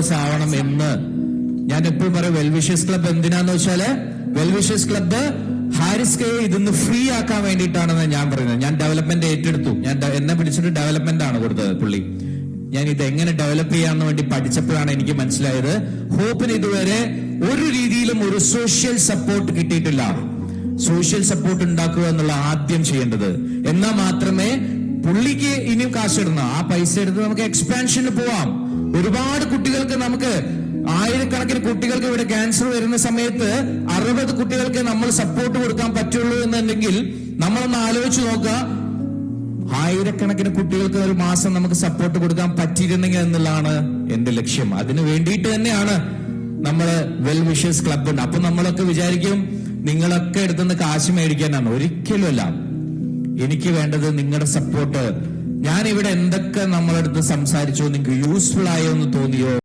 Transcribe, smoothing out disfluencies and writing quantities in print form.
Members ആവണം എന്ന് ഞാൻ എപ്പോഴും പറയും. വെൽവിഷേഴ്സ് ക്ലബ്ബ് എന്തിനാന്ന് വെച്ചാല് വെൽവിഷേഴ്സ് ക്ലബ്ബ് ഹാരിസ് കെ ഇതൊന്ന് ഫ്രീ ആക്കാൻ വേണ്ടിയിട്ടാണെന്ന് ഞാൻ പറയുന്നത്. ഞാൻ ഡെവലപ്മെന്റ് ഏറ്റെടുത്തു. എന്നെ പിടിച്ചിട്ട് ഡെവലപ്മെന്റ് ആണ് കൊടുത്തത് പുള്ളി. ഞാൻ ഇത് എങ്ങനെ ഡെവലപ്പ് ചെയ്യാന്ന് വേണ്ടി പഠിച്ചപ്പോഴാണ് എനിക്ക് മനസ്സിലായത് ഹോപ്പിന് ഇതുവരെ ഒരു രീതിയിലും ഒരു സോഷ്യൽ സപ്പോർട്ട് കിട്ടിയിട്ടില്ല. സോഷ്യൽ സപ്പോർട്ട് ഉണ്ടാക്കുക എന്നുള്ള ആദ്യം ചെയ്യേണ്ടത്. എന്നാൽ മാത്രമേ പുള്ളിക്ക് ഇനിയും കാശിടുന്ന ആ പൈസ എടുത്ത് നമുക്ക് എക്സ്പാൻഷന് പോവാം. ഒരുപാട് കുട്ടികൾക്ക്, നമുക്ക് ആയിരക്കണക്കിന് കുട്ടികൾക്ക് ഇവിടെ ക്യാൻസർ വരുന്ന സമയത്ത് 60 കുട്ടികൾക്ക് നമ്മൾ സപ്പോർട്ട് കൊടുക്കാൻ പറ്റുള്ളൂ എന്നുണ്ടെങ്കിൽ നമ്മളൊന്ന് ആലോചിച്ച് നോക്കുക. ആയിരക്കണക്കിന് കുട്ടികൾക്ക് ഒരു മാസം നമുക്ക് സപ്പോർട്ട് കൊടുക്കാൻ പറ്റിയിരുന്നെങ്കിൽ എന്നുള്ളതാണ് എന്റെ ലക്ഷ്യം. അതിനു വേണ്ടിയിട്ട് തന്നെയാണ് നമ്മള് വെൽ വിഷേഴ്സ് ക്ലബ്ബ് ഉണ്ട്. അപ്പൊ നമ്മളൊക്കെ വിചാരിക്കും നിങ്ങളൊക്കെ എടുത്തുനിന്ന് കാശ് മേടിക്കാനാണ്. ഒരിക്കലുമല്ല. എനിക്ക് വേണ്ടത് നിങ്ങളുടെ സപ്പോർട്ട്. ഞാൻ ഇവിടെ എന്തൊക്കെ നമ്മളെടുത്ത് സംസാരിച്ചോ, നിങ്ങൾക്ക് യൂസ്ഫുൾ ആയോ എന്ന് തോന്നിയോ,